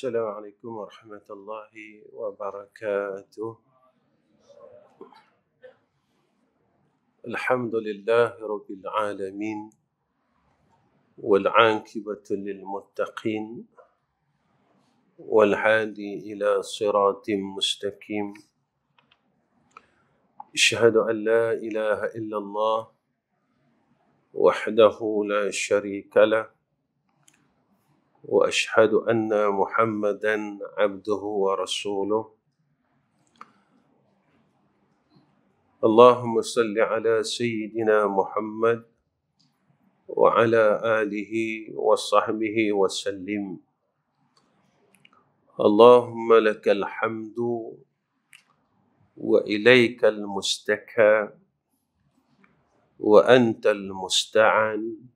السلام عليكم ورحمة الله وبركاته. الحمد لله رب العالمين والعاقبة للمتقين والهادي إلى صراط مستقيم. أشهد أن لا إله إلا الله وحده لا شريك له وأشهد أن محمدًا عبده ورسوله. اللهم صل على سيدنا محمد وعلى آله وصحبه وسلم. اللهم لك الحمد وإليك المستكى وأنت المستعان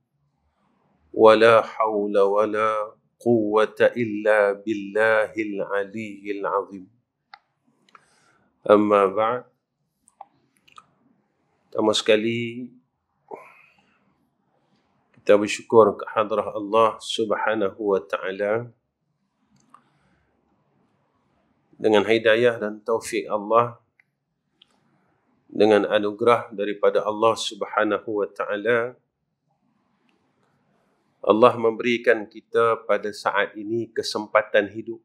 ولا حول ولا قوة إلا بالله العلي العظيم. أما بعد. Pertama sekali kita bersyukur ke hadrah Allah Subhanahu wa taala dengan hidayah dan taufik Allah, dengan anugerah daripada Allah Subhanahu wa taala, Allah memberikan kita pada saat ini kesempatan hidup.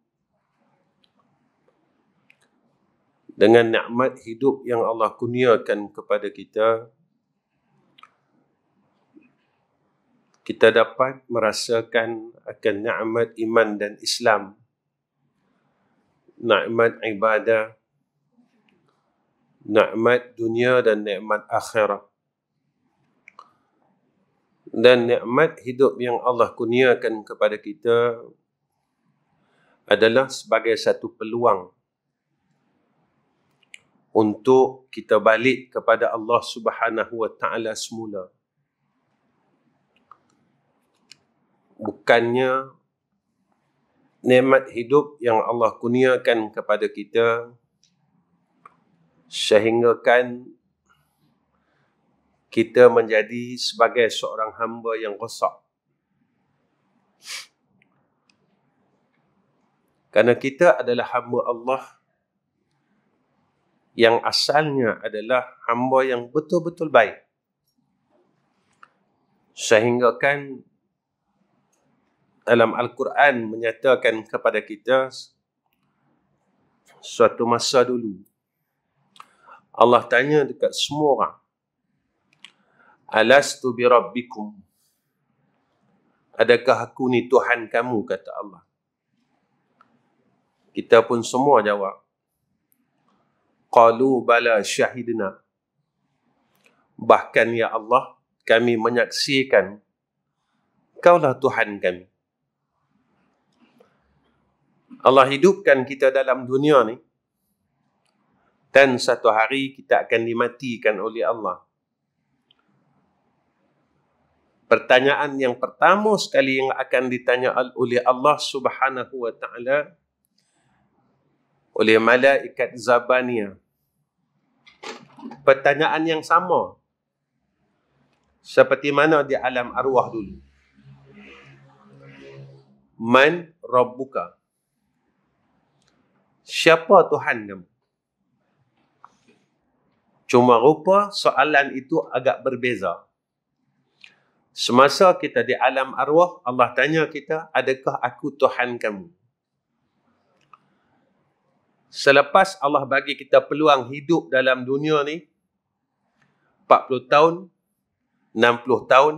Dengan nikmat hidup yang Allah kurniakan kepada kita, kita dapat merasakan akan nikmat iman dan Islam, nikmat ibadah, nikmat dunia dan nikmat akhirat. Dan nikmat hidup yang Allah kurniakan kepada kita adalah sebagai satu peluang untuk kita balik kepada Allah Subhanahu wa taala semula. Bukannya nikmat hidup yang Allah kurniakan kepada kita sehinggakan kita menjadi sebagai seorang hamba yang rosak. Kerana kita adalah hamba Allah yang asalnya adalah hamba yang betul-betul baik. Sehinggakan dalam Al-Quran menyatakan kepada kita suatu masa dulu Allah tanya dekat semua orang, alastu bi rabbikum, adakah aku ni Tuhan kamu, kata Allah. Kita pun semua jawab, qalu bala syahidna, bahkan ya Allah kami menyaksikan Kaulah Tuhan kami. Allah hidupkan kita dalam dunia ni, dan satu hari kita akan dimatikan oleh Allah. Pertanyaan yang pertama sekali yang akan ditanya oleh Allah Subhanahu wa taala oleh malaikat Zabaniyah, pertanyaan yang sama seperti mana di alam arwah dulu. Man Rabbuka, siapa Tuhan kamu? Cuma rupa soalan itu agak berbeza. Semasa kita di alam arwah, Allah tanya kita, adakah aku Tuhan kamu? Selepas Allah bagi kita peluang hidup dalam dunia ni 40 tahun, 60 tahun,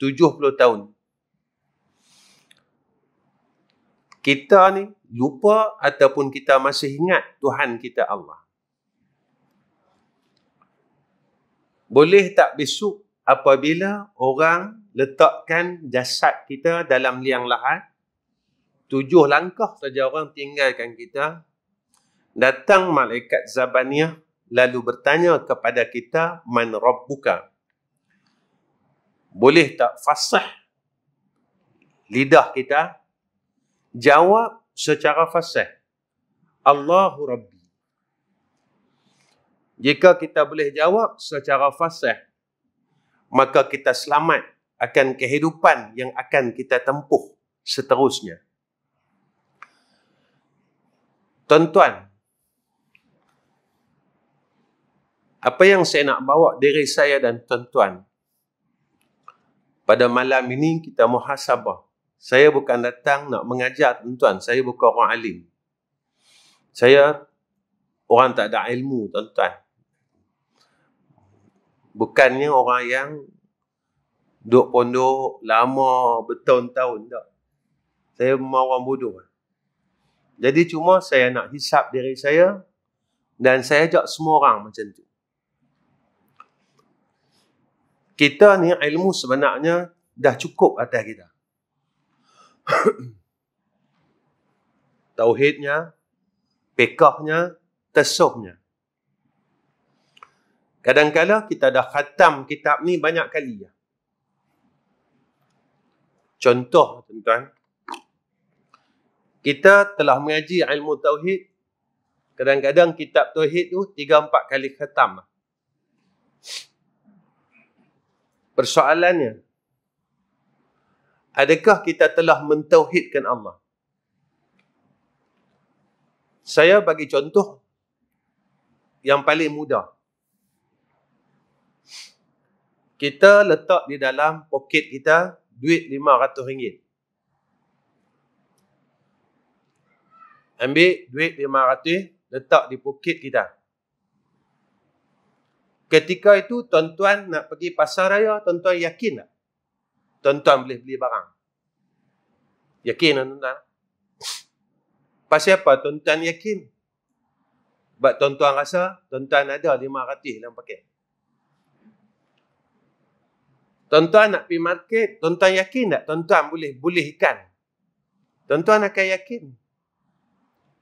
70 tahun, kita ni lupa ataupun kita masih ingat Tuhan kita Allah. Boleh tak besok apabila orang letakkan jasad kita dalam liang lahat, 7 langkah saja orang tinggalkan kita, datang malaikat Zabaniyah lalu bertanya kepada kita, man Rabbuka. Boleh tak fasih lidah kita jawab secara fasih, Allahu Rabbi. Jika kita boleh jawab secara fasih, maka kita selamat akan kehidupan yang akan kita tempuh seterusnya. Tuan-tuan, apa yang saya nak bawa diri saya dan tuan-tuan pada malam ini, kita muhasabah. Saya bukan datang nak mengajar tuan-tuan. Saya bukan orang alim. Saya orang tak ada ilmu, tuan-tuan. Bukannya orang yang duduk pondok lama bertahun-tahun, tak. Saya memang orang bodoh. Jadi cuma saya nak hisap diri saya dan saya ajak semua orang macam tu. Kita ni ilmu sebenarnya dah cukup atas kita. Tauhidnya, fiqahnya, tasawufnya. Kadang-kadang kita dah khatam kitab ni banyak kali. Contoh, tuan-tuan, kita telah mengaji ilmu tauhid. Kadang-kadang kitab tauhid tu 3-4 kali khatam. Persoalannya, adakah kita telah mentauhidkan Allah? Saya bagi contoh yang paling mudah. Kita letak di dalam poket kita duit RM500. Ambil duit RM500, letak di poket kita. Ketika itu, tuan-tuan nak pergi pasar raya, tuan-tuan yakin tak? Tuan-tuan boleh beli barang. Yakin tak, tuan-tuan? Pasal apa tuan-tuan yakin? Sebab tuan-tuan rasa, tuan-tuan ada RM500 dalam paket. Tuan-tuan nak pergi market, tuan-tuan yakin tak? Tuan-tuan boleh bulih ikan. Tuan-tuan akan yakin.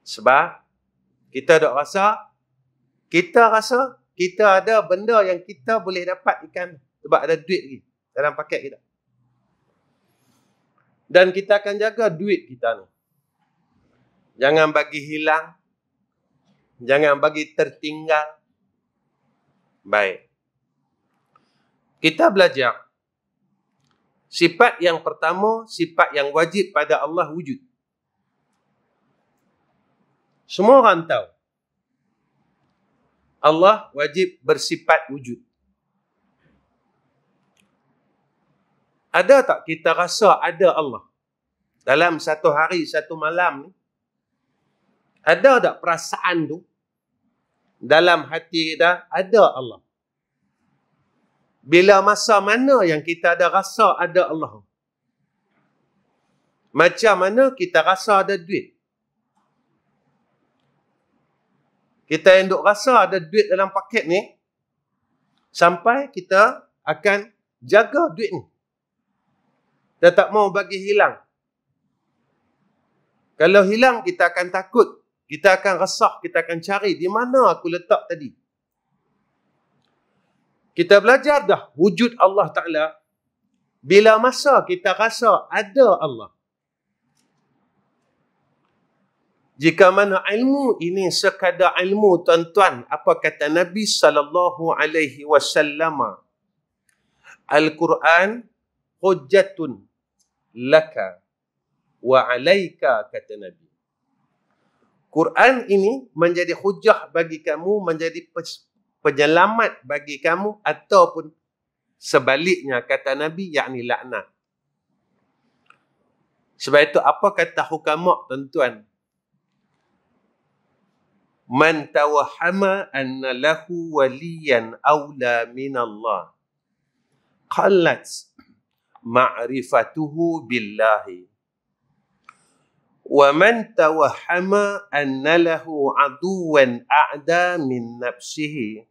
Sebab kita rasa kita ada benda yang kita boleh dapat ikan sebab ada duit lagi dalam paket kita. Dan kita akan jaga duit kita ni. Jangan bagi hilang. Jangan bagi tertinggal. Baik. Kita belajar. Sifat yang pertama, sifat yang wajib pada Allah wujud. Semua orang tahu. Allah wajib bersifat wujud. Ada tak kita rasa ada Allah? Dalam satu hari, satu malam ni, ada tak perasaan tu? Dalam hati kita, ada Allah. Bila masa mana yang kita ada rasa ada Allah? Macam mana kita rasa ada duit? Kita yang duk rasa ada duit dalam paket ni, sampai kita akan jaga duit ni. Kita tak mau bagi hilang. Kalau hilang, kita akan takut. Kita akan resah. Kita akan cari di mana aku letak tadi. Kita belajar dah wujud Allah Ta'ala. Bila masa kita rasa ada Allah. Jika mana ilmu ini sekadar ilmu, tuan-tuan, apa kata Nabi SAW? Al-Quran hujjatun laka wa alaika, kata Nabi. Quran ini menjadi hujah bagi kamu, menjadi penyelamat bagi kamu, ataupun sebaliknya, kata Nabi, yakni laknat. Sebab itu apa kata hukama, tuan-tuan? Man tawahama anna lahu waliyan awla minallah qallat ma'rifatuhu billahi wa man tawahama anna lahu aduwan a'da min nafsihi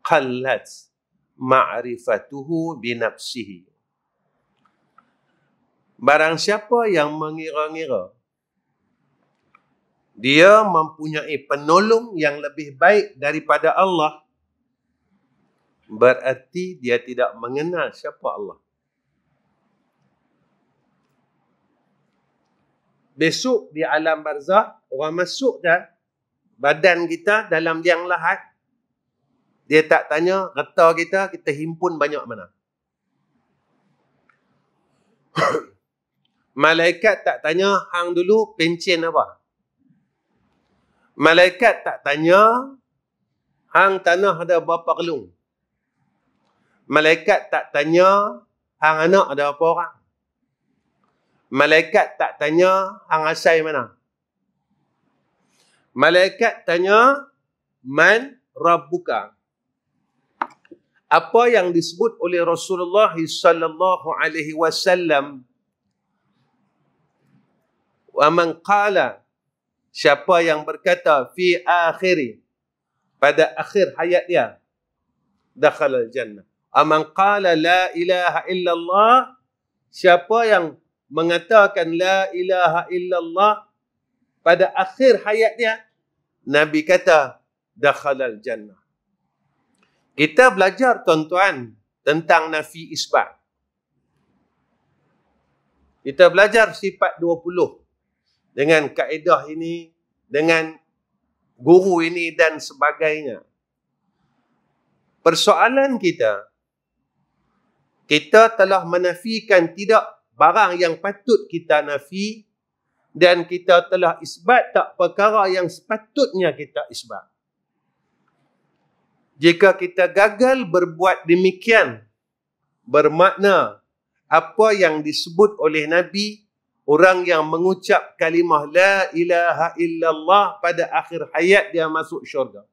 qallat ma'rifatuhu binafsihi. Barang siapa yang mengira-ngira dia mempunyai penolong yang lebih baik daripada Allah, berarti dia tidak mengenal siapa Allah. Besok di alam barzah, orang masuk dah badan kita dalam liang lahat, dia tak tanya reta kita himpun banyak mana. Malaikat tak tanya hang dulu pencen apa. Malaikat tak tanya, hang tanah ada berapa kelung. Malaikat tak tanya, hang anak ada berapa orang. Malaikat tak tanya, hang asal mana. Malaikat tanya, man rabbuka. Apa yang disebut oleh Rasulullah sallallahu alaihi wasallam, wa man qala, siapa yang berkata fi akhiri, pada akhir hayat dia, dakhala al-jannah. Aman qala la ilaha illallah, siapa yang mengatakan la ilaha illallah pada akhir hayat dia, Nabi kata dakhala al-jannah. Kita belajar tuan-tuan tentang nafi isbat. Kita belajar sifat 20 dengan kaedah ini, dengan guru ini dan sebagainya. Persoalan kita telah menafikan tidak barang yang patut kita nafi, dan kita telah isbat tak perkara yang sepatutnya kita isbat. Jika kita gagal berbuat demikian, bermakna apa yang disebut oleh Nabi, orang yang mengucap kalimah la ilaha illallah pada akhir hayat dia masuk syurga.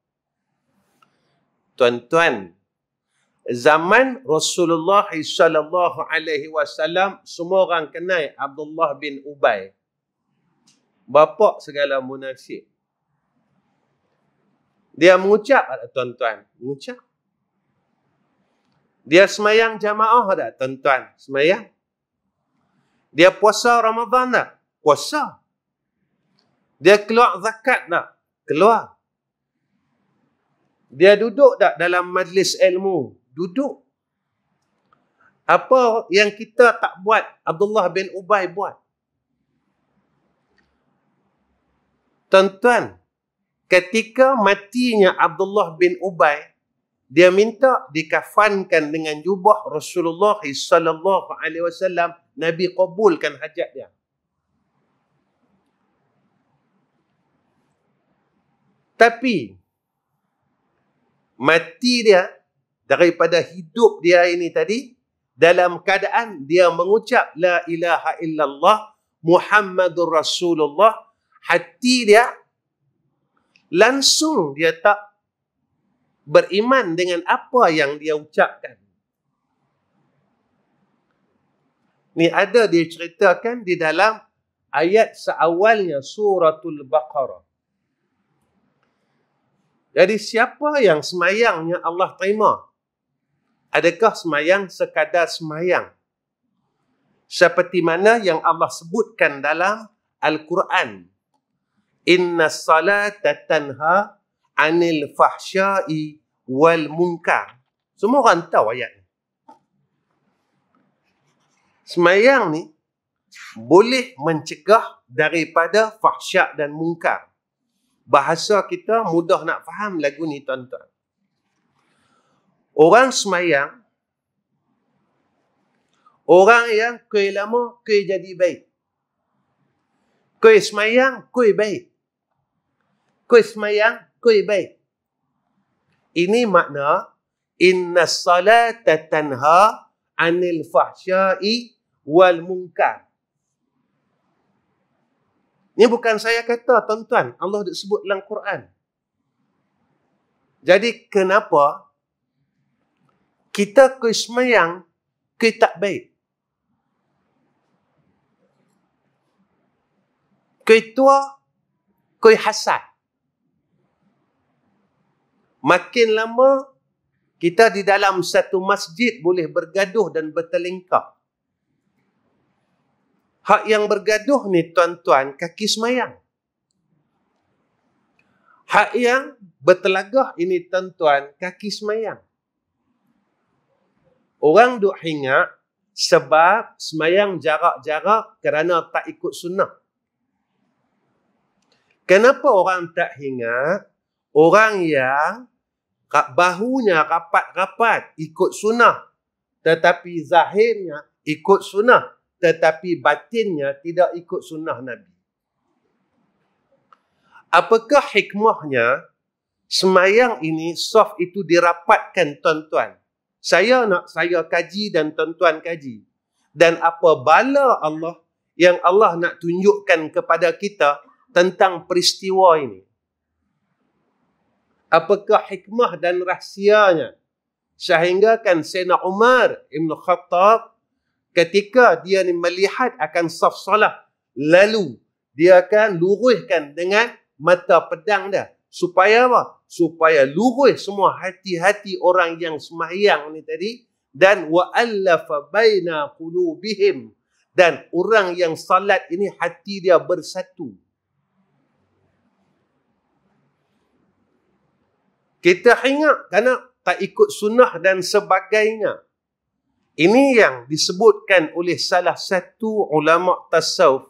Tuan-tuan, zaman Rasulullah sallallahu alaihi wasallam, semua orang kenal Abdullah bin Ubay, bapa segala munafik. Dia mengucap tak tuan-tuan? Mengucap. Dia semayang jamaah tak tuan-tuan? Semayang. Dia puasa Ramadan tak? Puasa. Dia keluar zakat tak? Keluar. Dia duduk tak dalam majlis ilmu? Duduk. Apa yang kita tak buat, Abdullah bin Ubay buat. Tuan-tuan, ketika matinya Abdullah bin Ubay, dia minta dikafankan dengan jubah Rasulullah sallallahu alaihi wasallam. Nabi kabulkan hajat dia. Tapi mati dia daripada hidup dia ini tadi dalam keadaan dia mengucap la ilaha illallah Muhammadur Rasulullah, hati dia langsung dia tak beriman dengan apa yang dia ucapkan. Ni ada dia ceritakan di dalam ayat seawalnya suratul Baqarah. Jadi siapa yang semayangnya Allah terima? Adakah semayang sekadar semayang? Seperti mana yang Allah sebutkan dalam Al-Quran. Inna salata tanha anil fahsyai wal munkar. Semua orang tahu ayat ni. Semayang ni boleh mencegah daripada fahsyak dan munkar. Bahasa kita mudah nak faham lagu ni tuan-tuan. Orang semayang, orang yang kuih lama, kuih jadi baik. Kuih semayang, kuih baik. Kuih semayang, kuih baik. Ini makna inna salata tanha anil fahsyai wal munkar. Ini bukan saya kata tuan-tuan, Allah disebut dalam Quran. Jadi kenapa kita kuih semayang, kuih tak baik? Kuih tua, kuih hasad. Makin lama kita di dalam satu masjid boleh bergaduh dan bertelingkah. Hak yang bergaduh ni tuan-tuan kaki semayang. Hak yang bertelagah ini tuan-tuan kaki semayang. Orang duk hingat sebab semayang jarak-jarak kerana tak ikut sunnah. Kenapa orang tak hingat? Orang yang bahunya rapat-rapat ikut sunnah, tetapi zahirnya ikut sunnah, tetapi batinnya tidak ikut sunnah Nabi. Apakah hikmahnya semayang ini soft itu dirapatkan tuan-tuan? Saya kaji dan tuan-tuan kaji. Dan apa bala Allah yang Allah nak tunjukkan kepada kita tentang peristiwa ini? Apakah hikmah dan rahsianya? Sehingga kan Sayyidina Umar Ibn Khattab ketika dia ni melihat akan saf salah, lalu dia akan luruskan dengan mata pedang dah. Supaya apa? Supaya lurus semua hati-hati orang yang sembahyang ni tadi. Dan wa'allafa baina qulubihim. Dan orang yang salat ini hati dia bersatu. Kita ingat kerana tak ikut sunnah dan sebagainya. Ini yang disebutkan oleh salah satu ulama tasawuf.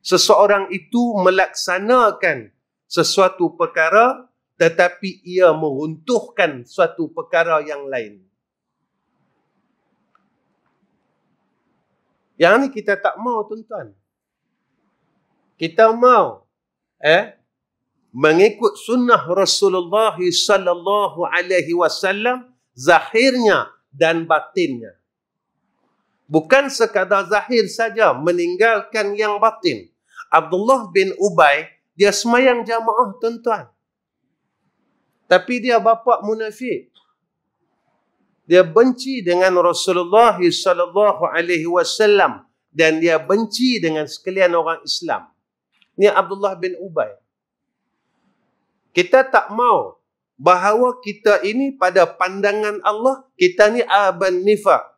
Seseorang itu melaksanakan sesuatu perkara tetapi ia meruntuhkan suatu perkara yang lain. Yang ni kita tak mau, tuan-tuan. Kita mau mengikut sunnah Rasulullah sallallahu alaihi wasallam zahirnya dan batinnya. Bukan sekadar zahir saja, meninggalkan yang batin. Abdullah bin Ubay, dia semayang jamaah, tuan-tuan. Tapi dia bapa munafik. Dia benci dengan Rasulullah sallallahu alaihi wasallam dan dia benci dengan sekalian orang Islam. Ini Abdullah bin Ubay. Kita tak mau bahawa kita ini pada pandangan Allah, kita ni aban nifaq.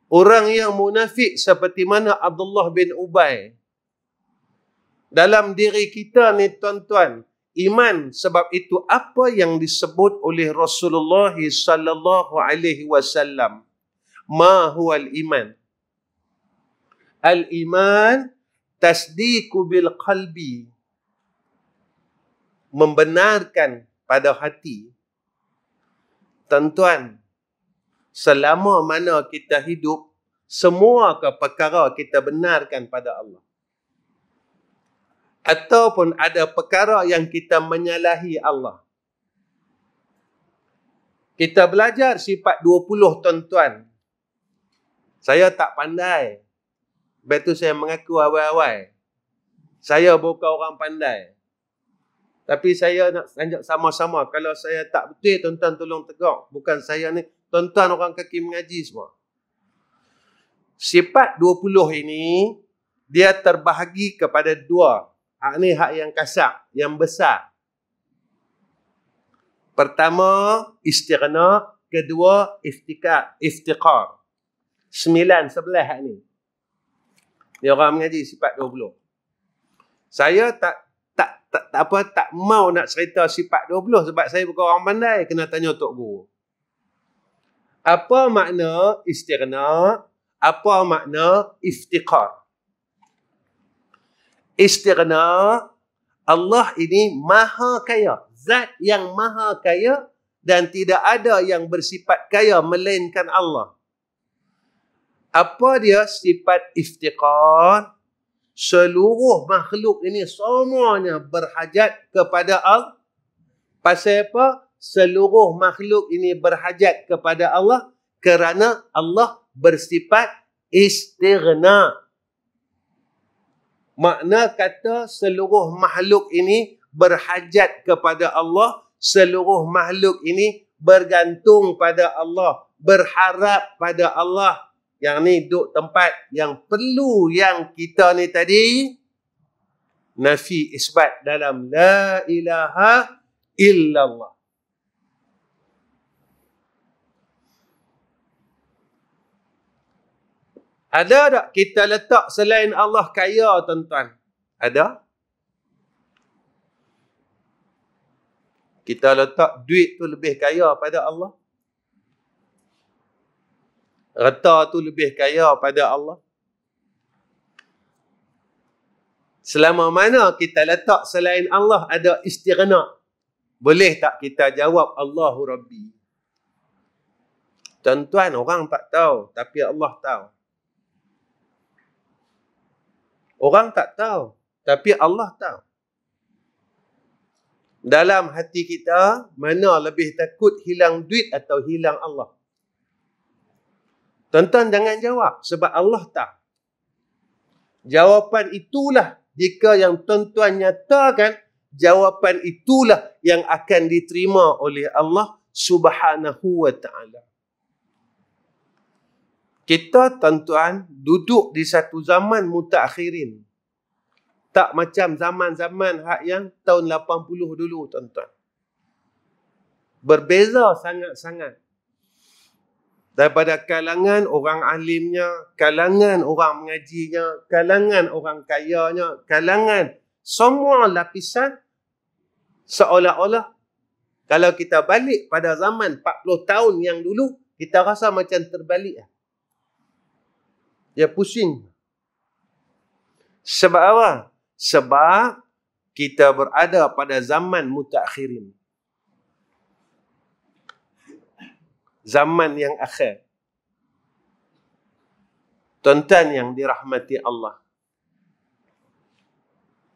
Orang yang munafik seperti mana Abdullah bin Ubay. Dalam diri kita ni, tuan-tuan, iman. Sebab itu apa yang disebut oleh Rasulullah sallallahu alaihi wasallam. Ma huwal iman? Al-iman tasdiqu bil qalbi. Membenarkan pada hati. Tuan-tuan, selama mana kita hidup, semua perkara kita benarkan pada Allah. Ataupun ada perkara yang kita menyalahi Allah. Kita belajar sifat 20, tuan-tuan. Saya tak pandai. Lepas tu saya mengaku awal-awal. Saya bukan orang pandai. Tapi saya nak lanjut sama-sama. Kalau saya tak betul, tuan-tuan tolong tegak. Bukan saya ni. Tuan-tuan orang kaki mengaji semua. Sifat 20 ini, dia terbahagi kepada dua. Hak ni hak yang kasar, yang besar. Pertama, istighna. Kedua, iftiqar. 9, 11 hak ni. Dia orang mengaji sifat 20. Saya tak mau nak cerita sifat 20 sebab saya bukan orang pandai, kena tanya Tok Guru. Apa makna istighna? Apa makna iftiqar? Istighna, Allah ini maha kaya. Zat yang maha kaya dan tidak ada yang bersifat kaya melainkan Allah. Apa dia sifat iftiqar? Seluruh makhluk ini semuanya berhajat kepada Allah. Pasal apa? Seluruh makhluk ini berhajat kepada Allah kerana Allah bersifat istighna. Makna kata seluruh makhluk ini berhajat kepada Allah. Seluruh makhluk ini bergantung pada Allah. Berharap pada Allah. Yang ni duduk tempat yang perlu yang kita ni tadi. Nafi isbat dalam la ilaha illallah. Ada tak kita letak selain Allah kaya, tuan-tuan? Ada? Kita letak duit tu lebih kaya pada Allah? Reta tu lebih kaya pada Allah? Selama mana kita letak selain Allah ada istighna? Boleh tak kita jawab Allahu Rabbi? Tuan-tuan, orang tak tahu, tapi Allah tahu. Orang tak tahu, tapi Allah tahu. Dalam hati kita, mana lebih takut hilang duit atau hilang Allah? Tuan-tuan jangan jawab sebab Allah tahu. Jawapan itulah jika yang tuan-tuan nyatakan, jawapan itulah yang akan diterima oleh Allah Subhanahu wa ta'ala. Kita tuan-tuan duduk di satu zaman mutakhirin. Tak macam zaman-zaman hak yang tahun 80 dulu tuan-tuan. Berbeza sangat-sangat. Daripada kalangan orang alimnya, kalangan orang mengajinya, kalangan orang kayanya, kalangan semua lapisan, seolah-olah kalau kita balik pada zaman 40 tahun yang dulu, kita rasa macam terbalik. Dia pusing. Sebab apa? Sebab kita berada pada zaman mutakhirin. Zaman yang akhir. Tuan-tuan yang dirahmati Allah.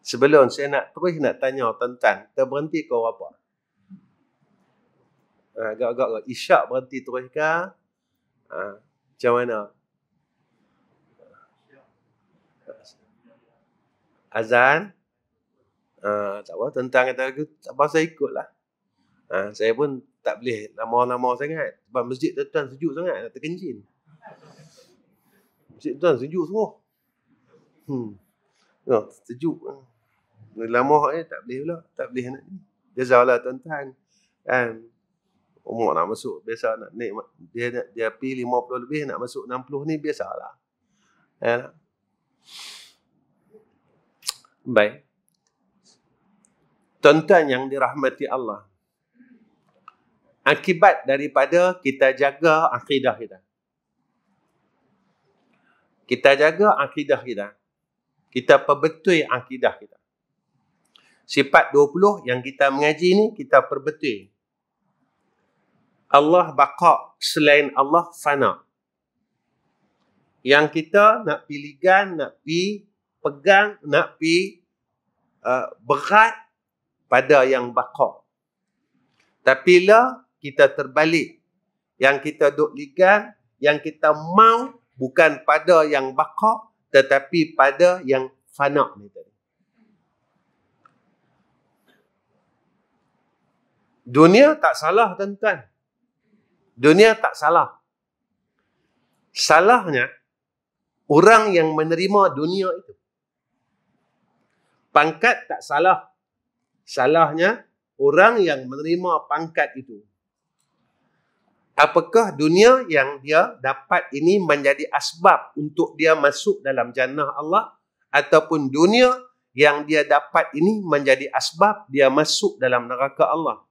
Sebelum saya nak tanya tuan-tuan, kita berhenti ke apa? Agak-agak isyak berhenti terus ke? Macam mana? Azan? Tak apa, tuan-tuan kata aku, tak apa saya ikutlah. Saya pun tak boleh lama-lama sangat. Sebab masjid tuan-tuan sejuk sangat, nak terkencing. Masjid tuan sejuk semua. Sejuk. Lama tak boleh pula. Tak boleh nak ni. Jazakallah tuan-tuan. Kan? Umur nak masuk. Biasa nak naik. Dia pergi 50 lebih. Nak masuk 60 ni biasalah. Ya. Baik. Tuan-tuan yang dirahmati Allah. Akibat daripada kita jaga akidah kita. Kita jaga akidah kita. Kita perbetul akidah kita. Sifat 20 yang kita mengaji ni, kita perbetul. Allah baqa, selain Allah fana. Yang kita nak pilihan, nak pi pegang, nak pi berat pada yang baqa. Tapi lah kita terbalik. Yang kita duk ligan, yang kita mau bukan pada yang baqa, tetapi pada yang fana ni tadi. Dunia tak salah tuan-tuan. Dunia tak salah. Salahnya orang yang menerima dunia itu. Pangkat tak salah. Salahnya orang yang menerima pangkat itu. Apakah dunia yang dia dapat ini menjadi asbab untuk dia masuk dalam jannah Allah, ataupun dunia yang dia dapat ini menjadi asbab dia masuk dalam neraka Allah?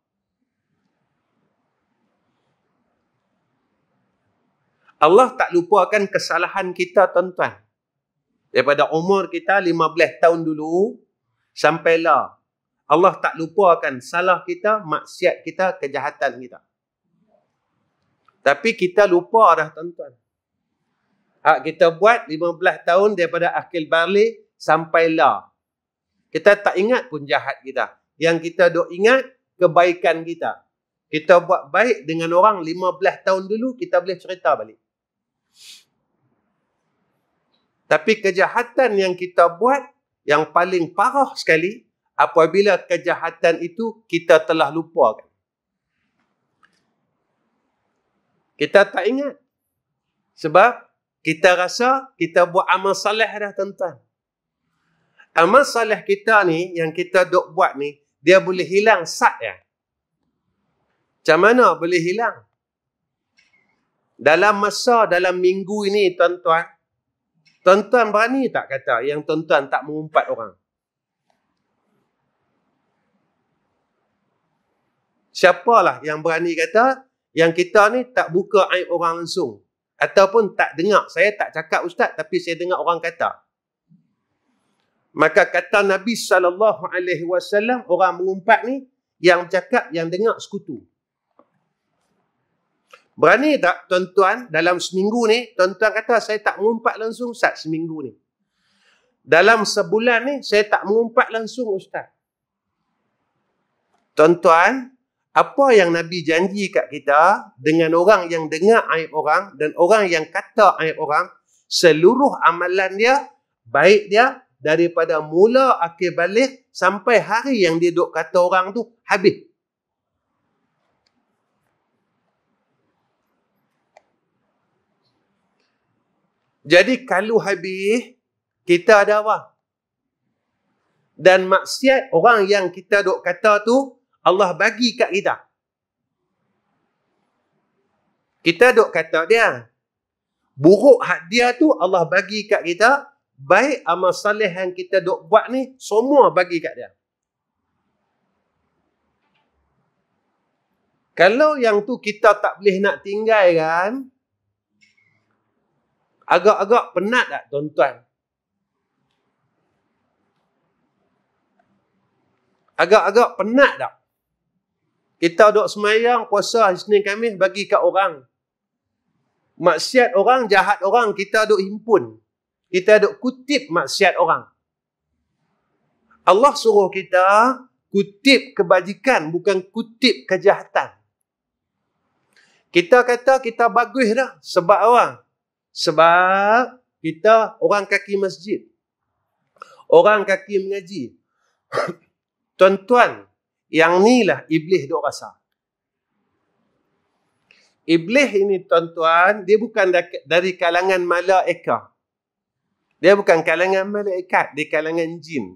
Allah tak lupakan kesalahan kita tuan-tuan. Daripada umur kita 15 tahun dulu sampailah, Allah tak lupakan salah kita, maksiat kita, kejahatan kita. Tapi kita lupa dah tuan-tuan. Hak kita buat 15 tahun daripada akil balik sampailah. Kita tak ingat pun jahat kita. Yang kita duk ingat kebaikan kita. Kita buat baik dengan orang 15 tahun dulu, kita boleh cerita balik. Tapi kejahatan yang kita buat, yang paling parah sekali, apabila kejahatan itu kita telah lupakan. Kita tak ingat. Sebab kita rasa kita buat amal salih dah tuan-tuan. Amal salih kita ni, yang kita duk buat ni, dia boleh hilang sat ya. Macam mana boleh hilang? Dalam minggu ini tuan-tuan, tuan-tuan berani tak kata yang tuan-tuan tak mengumpat orang? Siapalah yang berani kata yang kita ni tak buka aib orang langsung? Ataupun tak dengar. Saya tak cakap ustaz, tapi saya dengar orang kata. Maka kata Nabi SAW, orang mengumpat ni, yang cakap, yang dengar sekutu. Berani tak tuan-tuan dalam seminggu ni, tuan-tuan kata saya tak mengumpat langsung ustaz seminggu ni. Dalam sebulan ni, saya tak mengumpat langsung ustaz. Tuan-tuan, apa yang Nabi janji kat kita dengan orang yang dengar aib orang dan orang yang kata aib orang, seluruh amalan dia, baik dia, daripada mula akhir balik sampai hari yang dia duk kata orang tu habis. Jadi kalau habis, kita ada apa? Dan maksiat orang yang kita duk kata tu, Allah bagi kat kita. Kita duk kata dia. Buruk hak dia tu Allah bagi kat kita. Baik amal salih yang kita duk buat ni, semua bagi kat dia. Kalau yang tu kita tak boleh nak tinggal kan, agak-agak penat tak tuan-tuan? Agak-agak penat tak? Kita duk semayang, puasa Isnin Khamis bagi kat orang. Maksiat orang, jahat orang, kita duk himpun. Kita duk kutip maksiat orang. Allah suruh kita kutip kebajikan, bukan kutip kejahatan. Kita kata kita bagus dah. Sebab apa? Sebab kita orang kaki masjid. Orang kaki mengaji. Tuan-tuan, yang ni lah iblis duk rasa. Iblis ini tuan-tuan, dia bukan dari kalangan malaikat. Dia bukan kalangan malaikat, dia kalangan jin.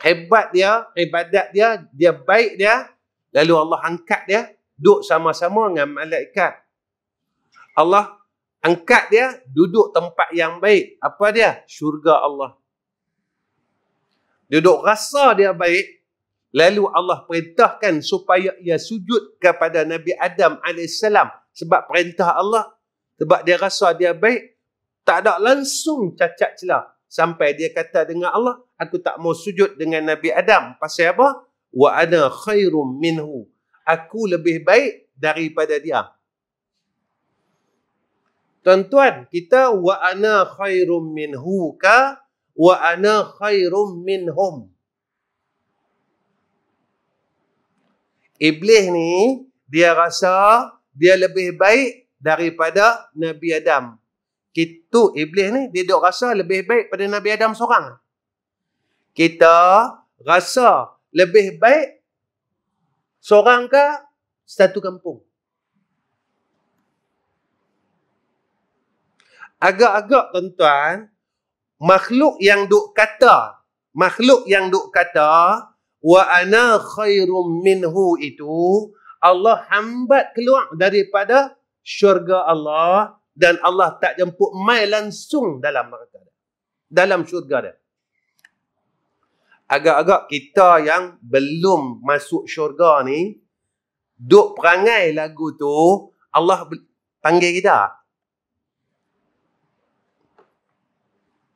Hebat dia, ibadat dia, dia baik dia, lalu Allah angkat dia, duduk sama-sama dengan malaikat. Allah angkat dia, duduk tempat yang baik. Apa dia? Syurga Allah. Duduk rasa dia baik, lalu Allah perintahkan supaya ia sujud kepada Nabi Adam AS. Sebab perintah Allah, sebab dia rasa dia baik, tak ada langsung cacat celah. Sampai dia kata dengan Allah, aku tak mau sujud dengan Nabi Adam. Pasal apa? Wa ana khairum minhu. Aku lebih baik daripada dia. Tuan-tuan, kita wa ana khairum minhu ka wa ana khairum minhum. Iblis ni, dia rasa dia lebih baik daripada Nabi Adam. Itu iblis ni, dia duk rasa lebih baik pada Nabi Adam seorang. Kita rasa lebih baik seorang ke satu kampung. Agak-agak tuan-tuan, makhluk yang duk kata wa ana khairum minhu itu, Allah hambat keluar daripada syurga Allah dan Allah tak jemput mai langsung dalam neraka dia, dalam syurga dia. Agak-agak kita yang belum masuk syurga ni, duk perangai lagu tu, Allah panggil kita.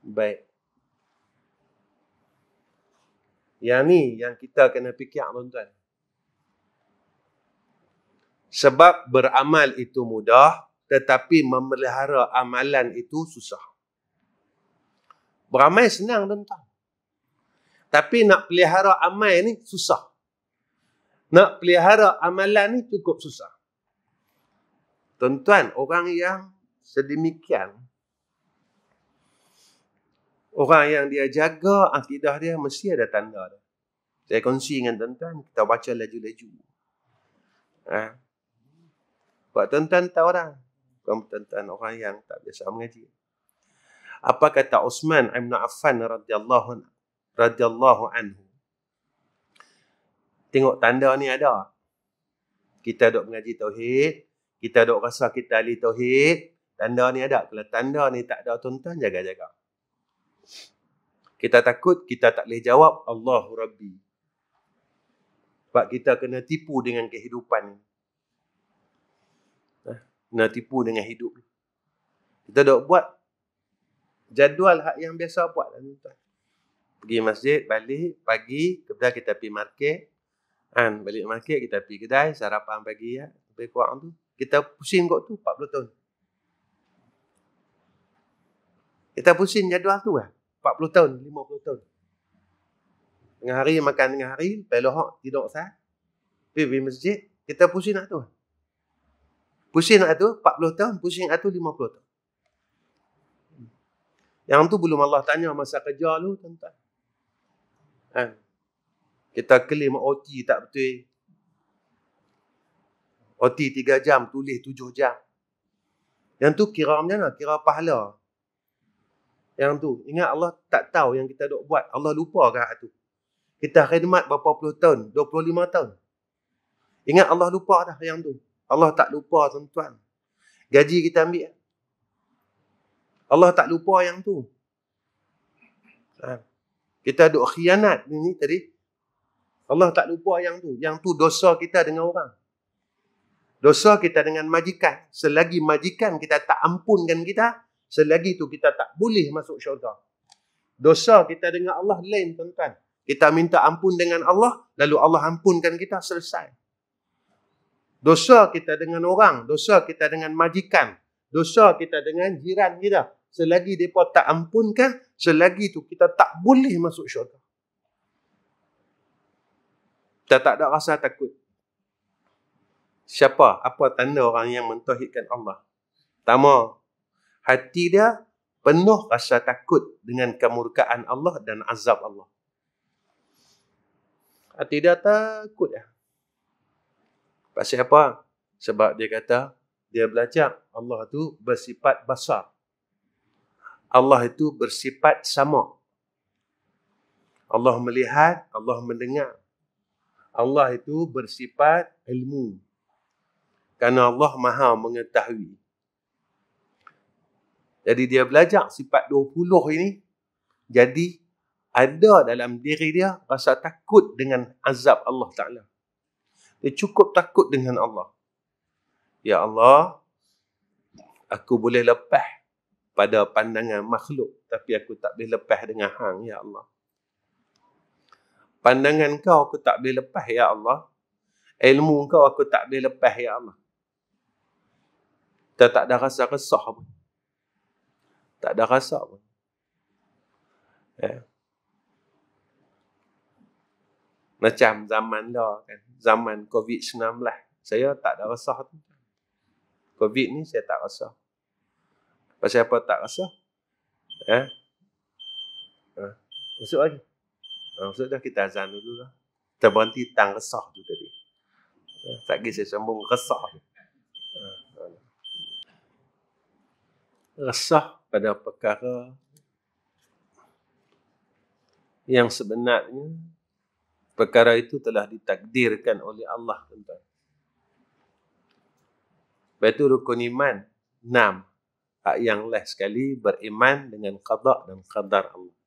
Baik. Yang ni yang kita kena fikir tuan-tuan. Sebab beramal itu mudah, tetapi memelihara amalan itu susah. Beramal senang tuan-tuan. Tapi nak pelihara amal ni susah. Nak pelihara amalan ni cukup susah. Tuan-tuan, orang yang sedemikian, orang yang dia jaga akidah dia, mesti ada tanda dia. Saya kongsi dengan tuan-tuan, kita baca laju-laju. Buat tuan-tuan tahu dah. Bukan tuan-tuan orang yang tak biasa mengaji. Apa kata Uthman bin Affan radhiyallahu anhu? Tengok tanda ni ada. Kita duk mengaji tauhid, kita duk rasa kita ahli tauhid, tanda ni ada. Kalau tanda ni tak ada tuan-tuan, jaga-jaga. Kita takut kita tak boleh jawab Allahu Rabbi. Sebab kita kena tipu dengan kehidupan ni. Kena tipu dengan hidup ni. Kita duk buat jadual hak yang biasa buat. Pergi masjid, balik, pagi, kemudian kita pergi market. Balik market, kita pergi kedai, sarapan pagi ya. Lebih kurang tu. Kita pusing kot tu, 40 tahun. Kita pusing jadual tu lah. 40 tahun, 50 tahun. Tengah hari makan tengah hari, lepas lohak tidur sah. Pergi masjid, kita pusing nak tu. Pusing nak tu 40 tahun, pusing nak tu 50 tahun. Yang tu belum Allah tanya masa kerja lu, tuan-tuan. Kita klaim OT tak betul. OT 3 jam, tulis 7 jam. Yang tu kira macam mana? Kira pahala. Yang tu, ingat Allah tak tahu yang kita duk buat. Allah lupa ke hak tu. Kita khidmat berapa puluh tahun, 25 tahun. Ingat Allah lupa dah yang tu. Allah tak lupa, tuan-tuan. Gaji kita ambil. Allah tak lupa yang tu. Kita duk khianat ni tadi. Allah tak lupa yang tu. Yang tu dosa kita dengan orang. Dosa kita dengan majikan. Selagi majikan kita tak ampunkan kita, selagi tu kita tak boleh masuk syurga. Dosa kita dengan Allah lain, tuan-tuan. Kita minta ampun dengan Allah, lalu Allah ampunkan kita, selesai. Dosa kita dengan orang, dosa kita dengan majikan, dosa kita dengan jiran kita, selagi mereka tak ampunkan, selagi tu kita tak boleh masuk syurga. Kita tak ada rasa takut. Siapa? Apa tanda orang yang mentauhidkan Allah? Pertama, hati dia penuh rasa takut dengan kemurkaan Allah dan azab Allah. Hati dia takut ya. Pasal apa? Sebab dia kata, dia belajar Allah itu bersifat basar. Allah itu bersifat sama. Allah melihat, Allah mendengar. Allah itu bersifat ilmu. Kerana Allah maha mengetahui. Jadi dia belajar sifat 20 ini. Jadi ada dalam diri dia rasa takut dengan azab Allah Ta'ala. Dia cukup takut dengan Allah. Ya Allah, aku boleh lepas pada pandangan makhluk. Tapi aku tak boleh lepas dengan hang, ya Allah. Pandangan kau aku tak boleh lepas, ya Allah. Ilmu kau aku tak boleh lepas, ya Allah. Kita tak ada rasa resah pun. Tak ada rasa pun. Ya. Macam zaman dah kan. Zaman COVID-19. Saya tak ada rasa tu. COVID ni saya tak rasa. Pasal apa tak rasa? Masuk lagi. Masuk dah, kita azan dulu lah. Kita berhenti tang resah tu tadi. Tak lagi saya sambung resah tu. Resah pada perkara yang sebenarnya perkara itu telah ditakdirkan oleh Allah. Lepas itu rukun iman 6. Hak yang last sekali, beriman dengan qada dan qadar Allah.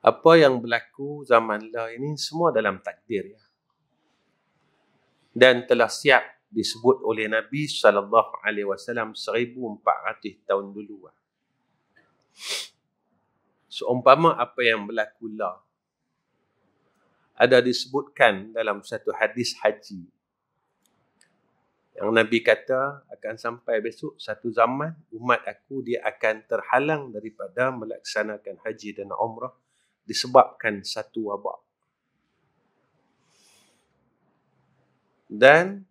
Apa yang berlaku zaman lah ini semua dalam takdir ya. Dan telah siap disebut oleh Nabi SAW 1400 tahun dulu. Seumpama apa yang berlaku lah ada disebutkan dalam satu hadis haji. Yang Nabi kata akan sampai besok satu zaman umat aku dia akan terhalang daripada melaksanakan haji dan umrah disebabkan satu wabak. Dan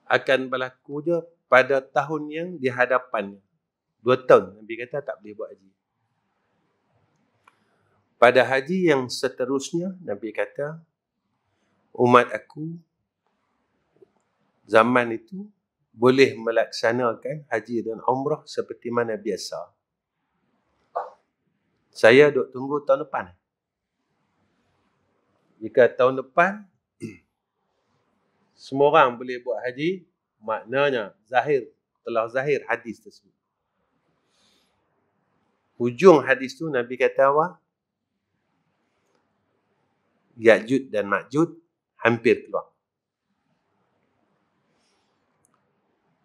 akan berlaku je pada tahun yang di hadapannya. 2 tahun Nabi kata tak boleh buat haji. Pada haji yang seterusnya Nabi kata umat aku zaman itu boleh melaksanakan haji dan umrah seperti mana biasa. Saya duk tunggu tahun depan. Jika tahun depan semua orang boleh buat haji, maknanya telah zahir hadis tersebut. Hujung hadis tu Nabi kata apa? Ya'juj dan Ma'juj hampir keluar.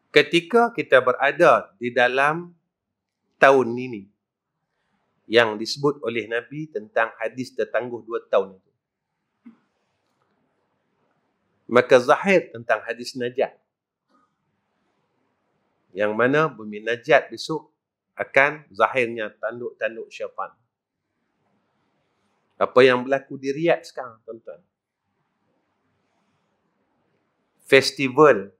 Ketika kita berada di dalam tahun ini yang disebut oleh Nabi tentang hadis tertangguh 2 tahun itu, maka zahir tentang hadis najat, yang mana bumi najat besok akan zahirnya tanduk-tanduk syaitan. Apa yang berlaku di Riyadh sekarang, tuan-tuan. Festival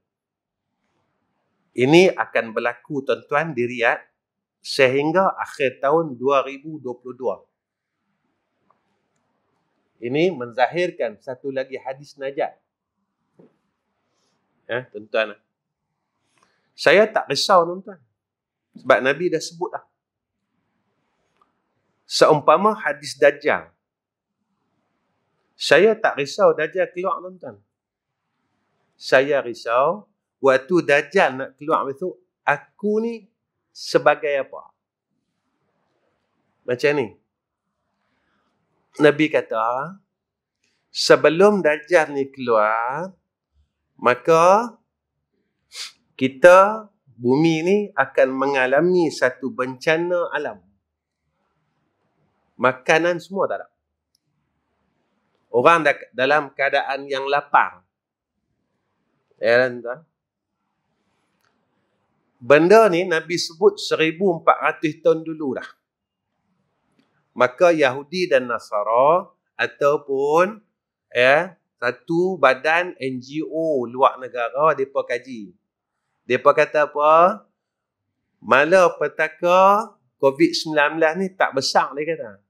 ini akan berlaku, tuan-tuan, di Riyadh sehingga akhir tahun 2022. Ini menzahirkan satu lagi hadis najat. Tuan-tuan. Saya tak risau, tuan-tuan. Sebab Nabi dah sebut dah. Seumpama hadis Dajjal. Saya tak risau Dajjal keluar, tuan-tuan. Saya risau waktu Dajjal nak keluar besok, aku ni sebagai apa? Macam ni. Nabi kata, sebelum Dajjal ni keluar, maka kita, bumi ni akan mengalami satu bencana alam. Makanan semua tak ada. Orang dalam keadaan yang lapar. Ya, tuan. Benda ni Nabi sebut 1400 tahun dulu dah. Maka Yahudi dan Nasara ataupun satu badan NGO luar negara, mereka kaji. Mereka kata apa? Malapetaka COVID-19 ni tak besar, dia kata.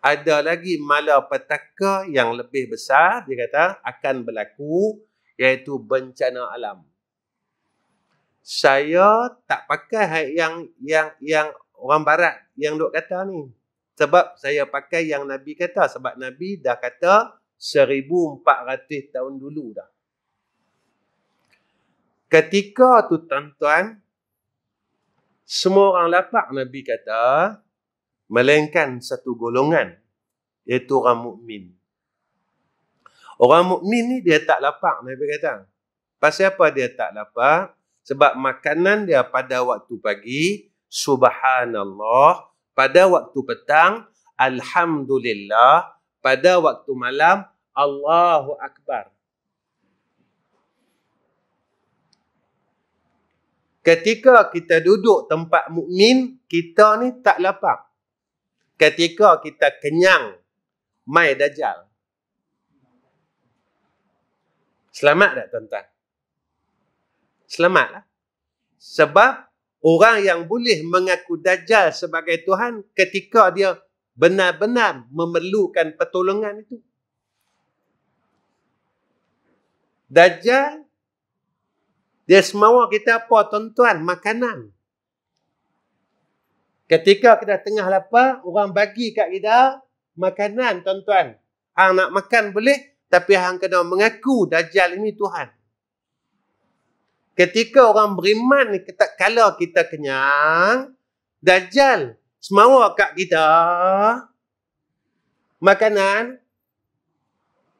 Ada lagi malapetaka yang lebih besar, dia kata, akan berlaku, iaitu bencana alam. Saya tak pakai yang orang barat yang duk kata ni. Sebab saya pakai yang Nabi kata. Sebab Nabi dah kata 1400 tahun dulu dah. Ketika tu, tuan-tuan, semua orang lapar, Nabi kata, melainkan satu golongan, iaitu orang mukmin. Orang mukmin ni dia tak lapar, Nabi kata. Pasal apa dia tak lapar? Sebab makanan dia pada waktu pagi, subhanallah. Pada waktu petang, alhamdulillah. Pada waktu malam, Allahu Akbar. Ketika kita duduk tempat mukmin, kita ni tak lapar. Ketika kita kenyang, mai Dajjal. Selamat tak, tuan-tuan? Selamatlah. Sebab orang yang boleh mengaku Dajjal sebagai Tuhan ketika dia benar-benar memerlukan pertolongan itu. Dajjal, dia semawa kita apa, tuan-tuan? Makanan. Ketika kita tengah lapar, orang bagi kat kita makanan, tuan-tuan. Hang nak makan boleh, tapi hang kena mengaku Dajjal ini Tuhan. Ketika orang beriman ni, kalau kita kenyang, Dajjal semawa kat kita makanan,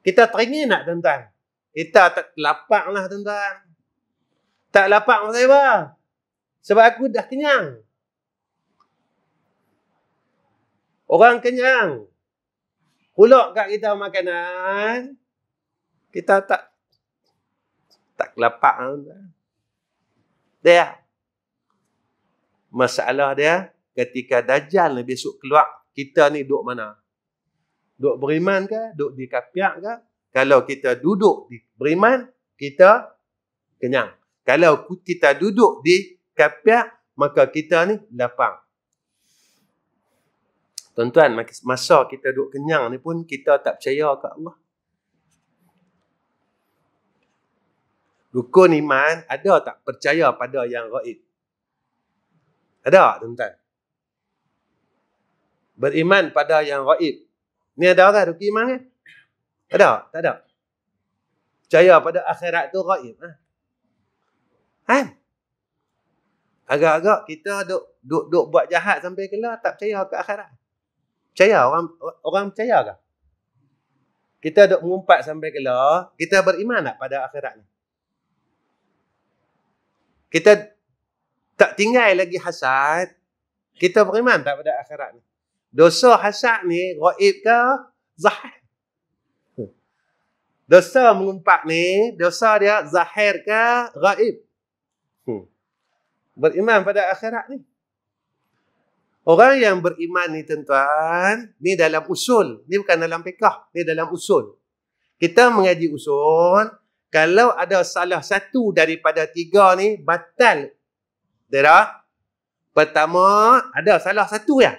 kita teringin tak, tuan-tuan? Kita tak lapar lah, tuan-tuan. Tak lapar pasal apa? Sebab aku dah kenyang. Orang kenyang. Pulak kat kita makanan, kita tak lapar, tuan-tuan. Dia. Masalah dia, ketika Dajjal ni besok keluar, kita ni duduk mana? Duduk beriman ke? Duduk di kapiak ke? Kalau kita duduk di beriman, kita kenyang. Kalau kita duduk di kapiak, maka kita ni lapar. Tuan-tuan, masa kita duduk kenyang ni pun, kita tak percaya ke Allah. Rukun iman, ada tak percaya pada yang gaib? Ada, tuan-tuan? Beriman pada yang gaib. Ni ada tak rukun iman kan? Ada? Tak ada? Percaya pada akhirat tu gaib. Agak-agak kita duk buat jahat sampai kelar, tak percaya ke akhirat. Percaya? Orang percaya ke? Kita duk mengumpat sampai kelar, kita beriman tak pada akhirat ni? Kita tak tinggal lagi hasad, kita beriman tak pada akhirat ni? Dosa hasad ni gaib ke zahir? Dosa mengumpat ni, dosa dia zahir ke gaib? Beriman pada akhirat ni. Orang yang beriman ni tuan-tuan, ni dalam usul. Ni bukan dalam fiqh, ni dalam usul. Kita mengaji usul, kalau ada salah satu daripada tiga ni, batal. Tidak? Pertama, ada salah satu ya.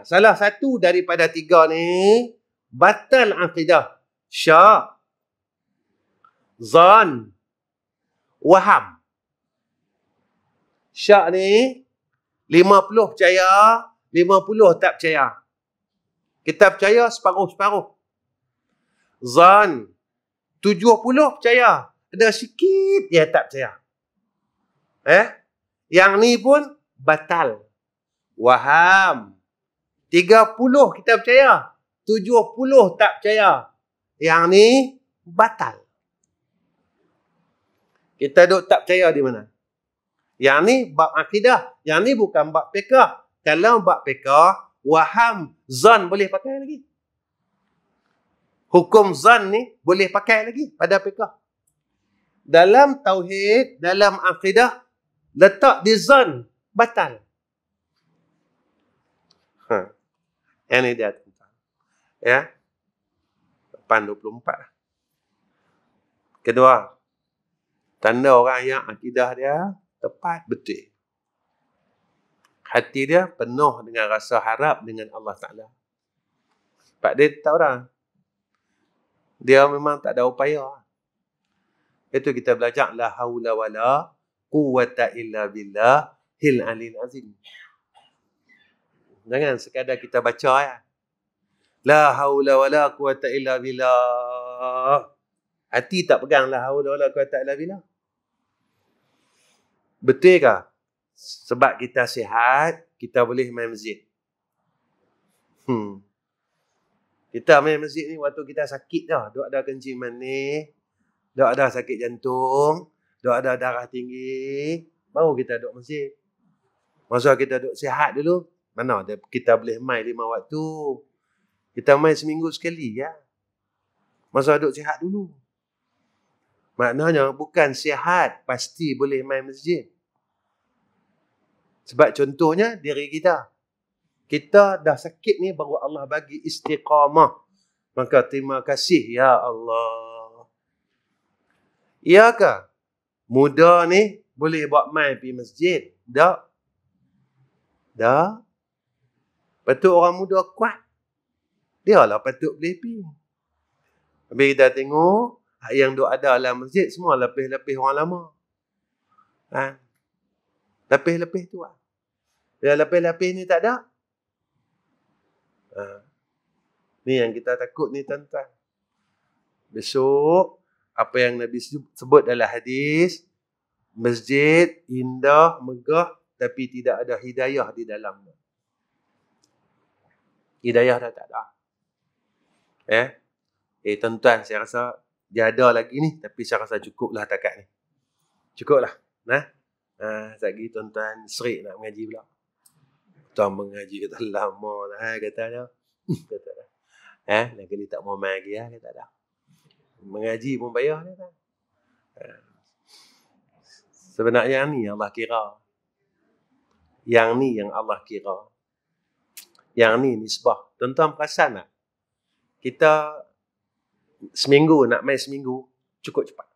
Salah satu daripada tiga ni, batal akidah. Syak, zan, waham. Syak ni, 50 percaya, 50 tak percaya. Kita percaya separuh-separuh. Zan, 70 percaya. Ada sikit dia tak percaya. Yang ni pun batal. Waham, 30 kita percaya, 70 tak percaya. Yang ni batal. Kita duk tak percaya di mana? Yang ni bab akidah. Yang ni bukan bab fiqh. Kalau bab fiqh, waham, zan boleh pakai lagi. Hukum zan ni boleh pakai lagi pada fiqh. Dalam tauhid, dalam akidah, letak di zan, batal. Ini dia. Ya. 8:24. Kedua, tanda orang yang akidah dia tepat, betul. Hati dia penuh dengan rasa harap dengan Allah Ta'ala. Sebab dia tahu dah, dia memang tak ada upaya. Itu kita belajar, la haula wa la quwwata illa billah hil alil azim. Jangan sekadar kita baca ya. La haula wa la quwwata illa billah. Hati tak pegang la haula wa la quwwata illa billah. Betul ke? Sebab kita sihat, kita boleh main masjid. Kita main masjid ni waktu kita sakit dah. Duk ada kencing manis, duk ada sakit jantung, duk ada darah tinggi, baru kita duk masjid. Masa kita duk sihat dulu, mana kita boleh main 5 waktu. Kita main seminggu sekali ya. Masa duk sihat dulu. Maknanya bukan sihat pasti boleh main masjid. Sebab contohnya diri kita. Kita dah sakit ni baru Allah bagi istiqamah. Maka terima kasih ya Allah. Iyakah? Muda ni boleh buat main pergi masjid? Tak. Tak. Patut orang muda kuat. Dia lah patut boleh pergi. Habis kita tengok yang duk ada dalam masjid semua lebih-lebih orang lama. Lapis-lapis tu lah. Bila lapis-lapis ni tak ada. Ni yang kita takut ni tuan-tuan. Besok, apa yang Nabi sebut dalam hadis, masjid indah, megah, tapi tidak ada hidayah di dalamnya. Hidayah dah tak ada. Tuan-tuan, saya rasa dia ada lagi ni, tapi saya rasa cukuplah takat ni. Cukuplah. Sekejap tuan-tuan serik nak mengaji pula. Tuan mengaji kata lama lah, katanya. Kata dah. Nak kali tak mau main lagi kata dah. Mengaji pun payah dia kan. Sebenarnya ni Allah kira. Yang ni yang Allah kira. Yang ni nisbah. Tuan-tuan perasan tak? Kita seminggu nak main seminggu cukup cepat.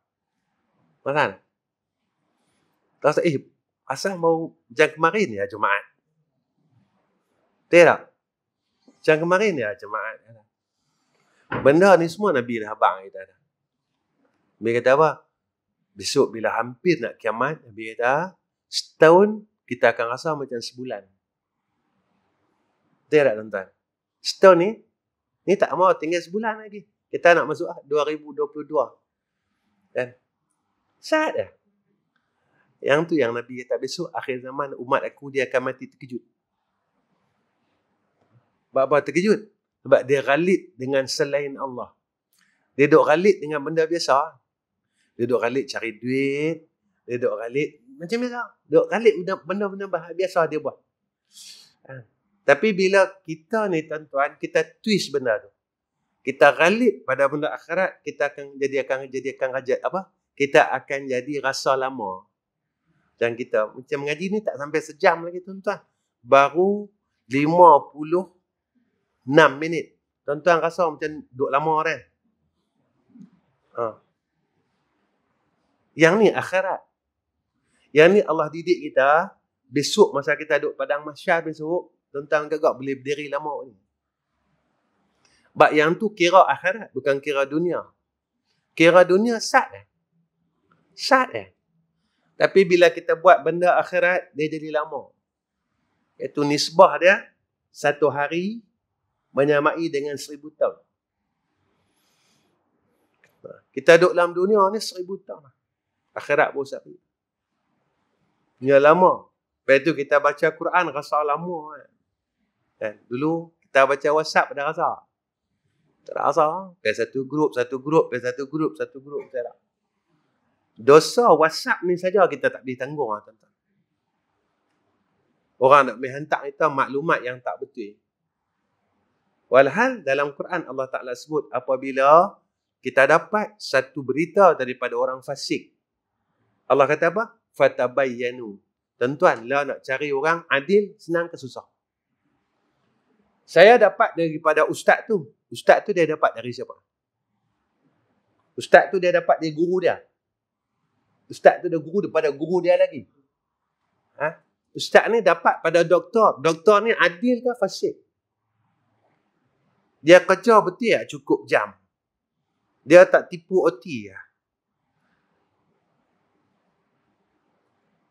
Perasan? Rasa asal mau jam kemarin ya Jumaat. Tak? Jam kemarin ya Jumaat. Benda ni semua Nabi dah abang kita dah. Nabi kata apa? Besok bila hampir nak kiamat, Nabi kata, setahun kita akan rasa macam sebulan. Tak tuan-tuan? Setahun ni tak mau tinggal sebulan lagi. Kita nak masuk 2022. Dan saat dah. Yang tu yang Nabi kata besok akhir zaman umat aku dia akan mati terkejut. Apa terkejut? Sebab dia ghalib dengan selain Allah. Dia duk ghalib dengan benda biasa. Dia duk ghalib cari duit. Dia duk ghalib macam biasa. Duk ghalib benda-benda biasa dia buat. Tapi bila kita ni tuan-tuan, kita twist benda tu. Kita ghalib pada benda akhirat, kita akan jadikan rajat apa? Kita akan jadi rasa lama. Dan kita macam mengaji ni tak sampai sejam lagi tuan-tuan. Baru 56 minit. Tuan-tuan rasa macam duduk lama kan? Yang ni akhirat. Yang ni Allah didik kita. Besok masa kita duduk padang mahsyar besok, tuan-tuan gagak boleh berdiri lama ni. Sebab yang tu kira akhirat, bukan kira dunia. Kira dunia sat Sat. Tapi bila kita buat benda akhirat, dia jadi lama. Itu nisbah dia, 1 hari menyamai dengan 1000 tahun. Kita duduk dalam dunia ni 1000 tahun. Akhirat pun 1. Dia lama. Lepas tu kita baca Quran rasa lama. Dulu kita baca WhatsApp dah rasa. Tak rasa. Lepas satu grup. Macam tak. Dosa WhatsApp ni saja kita tak boleh tanggung. Tuan-tuan. Orang nak boleh hantar kita maklumat yang tak betul. Walhal dalam Quran Allah Ta'ala sebut apabila kita dapat satu berita daripada orang fasik. Allah kata apa? Fatabayyanu. Tuan-tuan, lah nak cari orang adil, senang ke susah? Saya dapat daripada ustaz tu. Ustaz tu dia dapat dari siapa? Ustaz tu dia dapat dari guru dia. Ustaz tu dia guru daripada guru dia lagi. Ustaz ni dapat pada doktor. Doktor ni adil ke fasik? Dia kerja betul tak cukup jam? Dia tak tipu OT ya?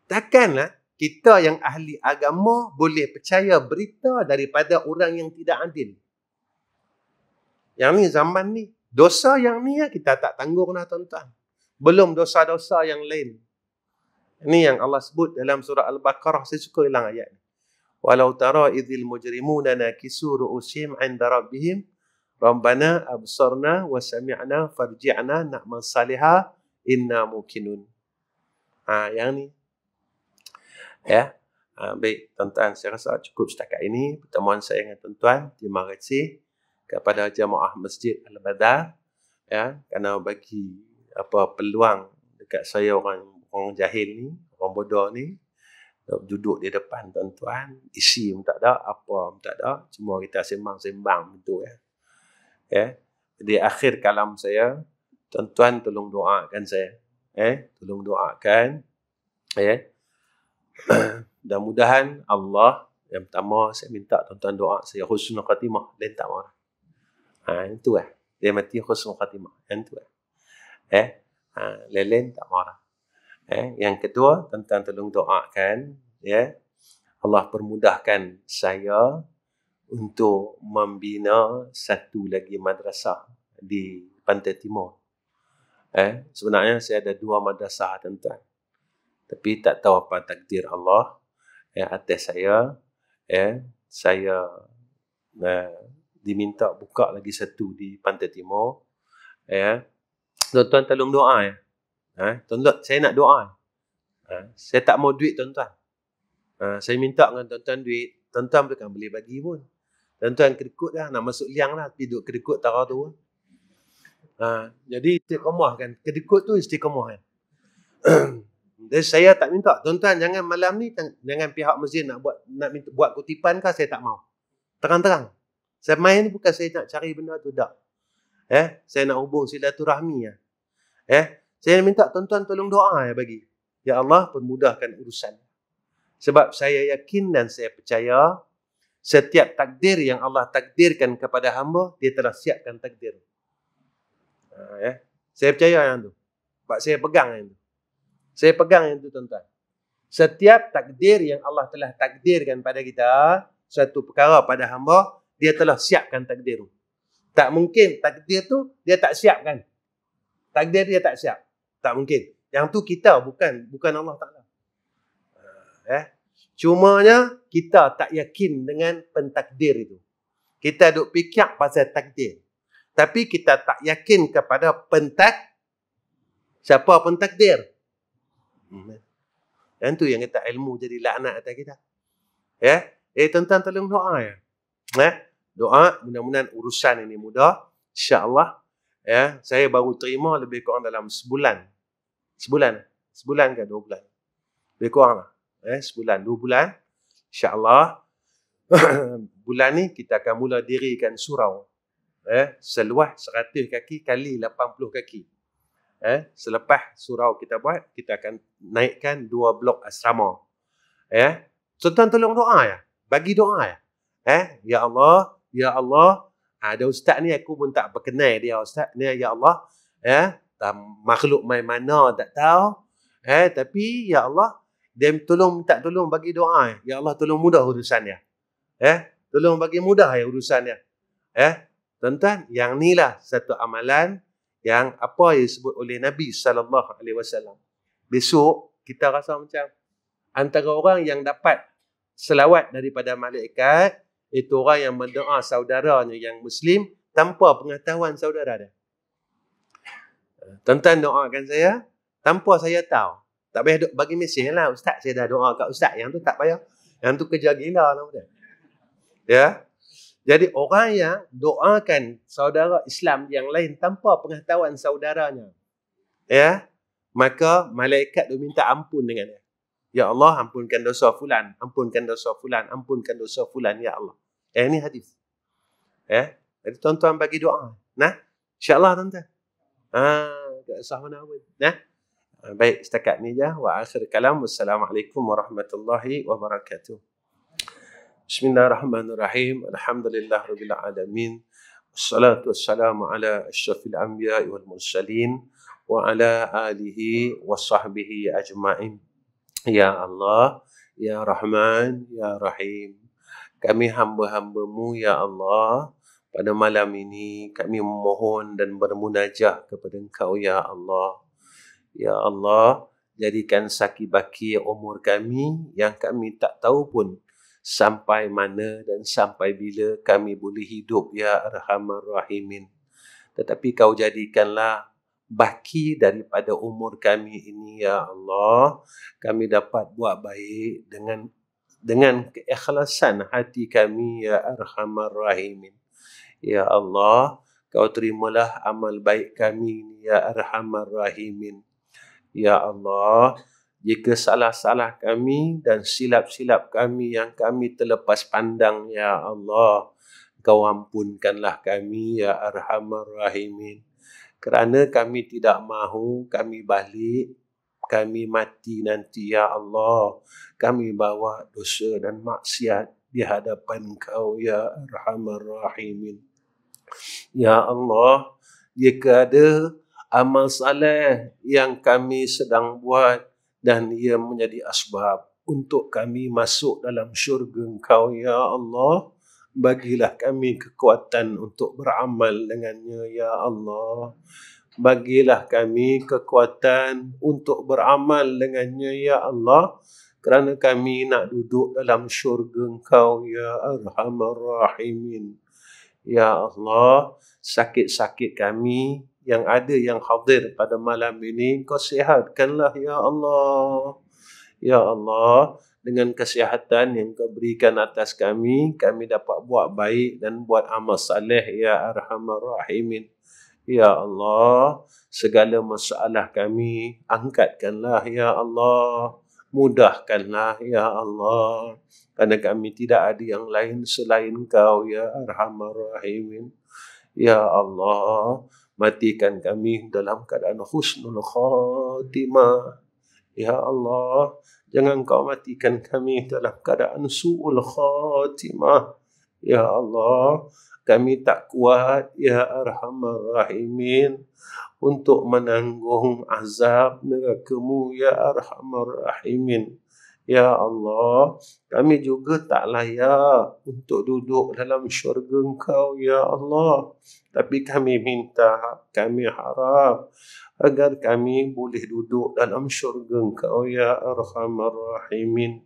Takkanlah kita yang ahli agama boleh percaya berita daripada orang yang tidak adil. Yang ni zaman ni. Dosa yang ni kita tak tanggung lah tuan-tuan. Belum dosa-dosa yang lain. Ini yang Allah sebut dalam surah Al-Baqarah. Saya suka hilang ayat ni. Walau tara idhil mujrimuna nakisu ru'ushim 'inda rabbihim Rabbana absarna wa sami'na farji'na na'mal salihah inna muqinun. Yang ni. Ya. Baik, tuan-tuan, saya rasa cukup setakat ini pertemuan saya dengan tuan-tuan. Terima kasih kepada jemaah Masjid Al-Badar ya, kerana bagi peluang dekat saya orang jahil ni, orang bodoh ni, duduk di depan tuan-tuan, isi pun tak ada, apa pun tak ada, cuma kita sembang-sembang betul ya. Ya. Jadi akhir kalam saya, tuan-tuan tolong doakan saya. Tolong doakan ya. Mudah-mudahan Allah, yang pertama saya minta tuan-tuan doa saya husnul khatimah, lain tak marah. Itu dia mati husnul khatimah, yang tu lain tak marah. Yang kedua, tuan-tuan tolong doakan ya, Allah permudahkan saya untuk membina satu lagi madrasah di Pantai Timur. Sebenarnya saya ada 2 madrasah tuan-tuan. Tapi tak tahu apa takdir Allah atas saya. Saya diminta buka lagi satu di Pantai Timur. Tuan-tuan tolong doa ya. Tuan-tuan, saya nak doa. Saya tak mau duit tuan-tuan. Saya minta dengan tuan-tuan duit. Tuan-tuan bukan boleh bagi pun. Tuan-tuan kedekut dah. Nak masuk liang lah. Tapi duduk kedekut tara tu. Jadi istiqamah kan. Kedekut tu istiqamah kan. Dan saya tak minta. Tuan-tuan jangan malam ni, jangan pihak masjid nak minta buat kutipan kah, saya tak mau. Terang-terang. Saya main ni bukan saya nak cari benda tu, tak. Saya nak hubung silaturahmi ya. Saya minta tuan-tuan tolong doa ya bagi. Ya Allah, permudahkan urusan. Sebab saya yakin dan saya percaya setiap takdir yang Allah takdirkan kepada hamba, dia telah siapkan takdir. Saya percaya yang tu. Sebab saya pegang yang tu. Saya pegang yang tu tuan-tuan. Setiap takdir yang Allah telah takdirkan pada kita, suatu perkara pada hamba, dia telah siapkan takdir tu. Tak mungkin takdir tu dia tak siapkan. Takdir dia tak siap. Tak mungkin. Yang tu kita, bukan Allah Ta'ala. Cumanya kita tak yakin dengan pentakdir itu. Kita duk fikir pasal takdir. Tapi kita tak yakin kepada siapa pentakdir. Yang tu yang kata ilmu jadi laknat atas kita. Tuan-tuan tolong doa ya. Doa mudah-mudahan urusan ini mudah. InsyaAllah. Saya baru terima lebih kurang dalam sebulan. Sebulan ke 2 bulan. Lebih kurang lah. Sebulan, 2 bulan. InsyaAllah, bulan ni kita akan mula dirikan surau. Seluas 100 kaki kali 80 kaki. Selepas surau kita buat, kita akan naikkan 2 blok asrama. Tuan-tuan tolong doa ya. Bagi doa ya. Ya Allah, ya Allah. Ada ustaz ni aku pun tak berkenal dia ustaz ni, ya Allah. Makhluk main mana tak tahu. Tapi ya Allah, dia tolong minta tolong bagi doa. Ya Allah tolong mudah urusannya. Tolong bagi mudah ya urusannya. Tuan-tuan, yang inilah satu amalan yang apa yang disebut oleh Nabi SAW. Besok kita rasa macam antara orang yang dapat selawat daripada malaikat, itu orang yang mendoa saudaranya yang Muslim tanpa pengetahuan saudara dia. Tuan-tuan doakan saya tanpa saya tahu. Tak payah bagi mesej lah. Ustaz, saya dah doa kat ustaz. Yang tu tak payah. Yang tu kerja gila lah. Ya. Jadi orang yang doakan saudara Islam yang lain tanpa pengetahuan saudaranya, maka malaikat dia minta ampun dengan dia. Ya Allah, ampunkan dosa fulan, ampunkan dosa fulan, ampunkan dosa fulan, ya Allah. Ini hadis. Jadi tuan-tuan bagi doa. Nah, insya-Allah tuan-tuan. Tak usah mana pun. Baik, setakat ni je. Wa akhir kalam. Wassalamualaikum warahmatullahi wabarakatuh. Bismillahirrahmanirrahim. Alhamdulillah rabbil alamin. Wassalatu wassalamu ala asyrafil anbiya'i wal mursalin wa ala alihi wa sahbihi ajma'in. Ya Allah, Ya Rahman, Ya Rahim. Kami hamba-hamba-Mu, Ya Allah. Pada malam ini kami memohon dan bermunajah kepada Engkau, Ya Allah. Ya Allah, jadikan saki-baki umur kami yang kami tak tahu pun sampai mana dan sampai bila kami boleh hidup, Ya Arhamar Rahimin. Tetapi Kau jadikanlah baki daripada umur kami ini, Ya Allah, kami dapat buat baik dengan keikhlasan hati kami, Ya Arhamar Rahimin. Ya Allah, Kau terimalah amal baik kami ini, Ya Arhamar Rahimin. Ya Allah, jika salah-salah kami dan silap-silap kami yang kami terlepas pandang, Ya Allah, Kau ampunkanlah kami, Ya Arhamar Rahimin. Kerana kami tidak mahu kami balik, kami mati nanti, Ya Allah, kami bawa dosa dan maksiat di hadapan Kau, Ya Arhamar Rahimin. Ya Allah, jika ada amal saleh yang kami sedang buat dan ia menjadi asbab untuk kami masuk dalam syurga Engkau, Ya Allah, bagilah kami kekuatan untuk beramal dengannya, Ya Allah. Bagilah kami kekuatan untuk beramal dengannya, Ya Allah. Kerana kami nak duduk dalam syurga Engkau, Ya Arhamar Rahimin. Ya Allah, sakit-sakit kami yang ada yang hadir pada malam ini, Kau sihatkanlah, Ya Allah. Ya Allah, dengan kesihatan yang Kau berikan atas kami dapat buat baik dan buat amal saleh, Ya Arhamar Rahimin. Ya Allah, segala masalah kami angkatkanlah, Ya Allah. Mudahkanlah, Ya Allah. Kerana kami tidak ada yang lain selain Kau, Ya Arhamar Rahimin. Ya Allah, matikan kami dalam keadaan husnul khatimah. Ya Allah, jangan Kau matikan kami dalam keadaan su'ul khatimah. Ya Allah, kami tak kuat, Ya Arhamar Rahimin, untuk menanggung azab neraka-Mu, Ya Arhamar Rahimin. Ya Allah, kami juga tak layak untuk duduk dalam syurga Engkau, Ya Allah. Tapi kami minta, kami harap agar kami boleh duduk dalam syurga Engkau, Ya Arhamar Rahimin.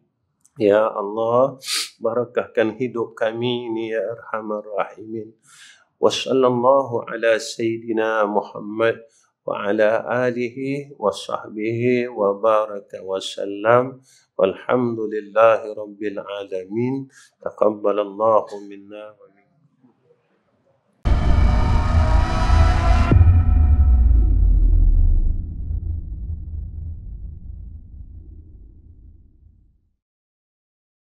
Ya Allah, barakahkan hidup kami ini, Ya Arhamar Rahimin. Wa sallallahu ala Sayyidina Muhammad wa ala alihi wa sahbihi wa baraka wa sallam. Walhamdulillahi Rabbil Alamin. Taqabbalallahu minna wa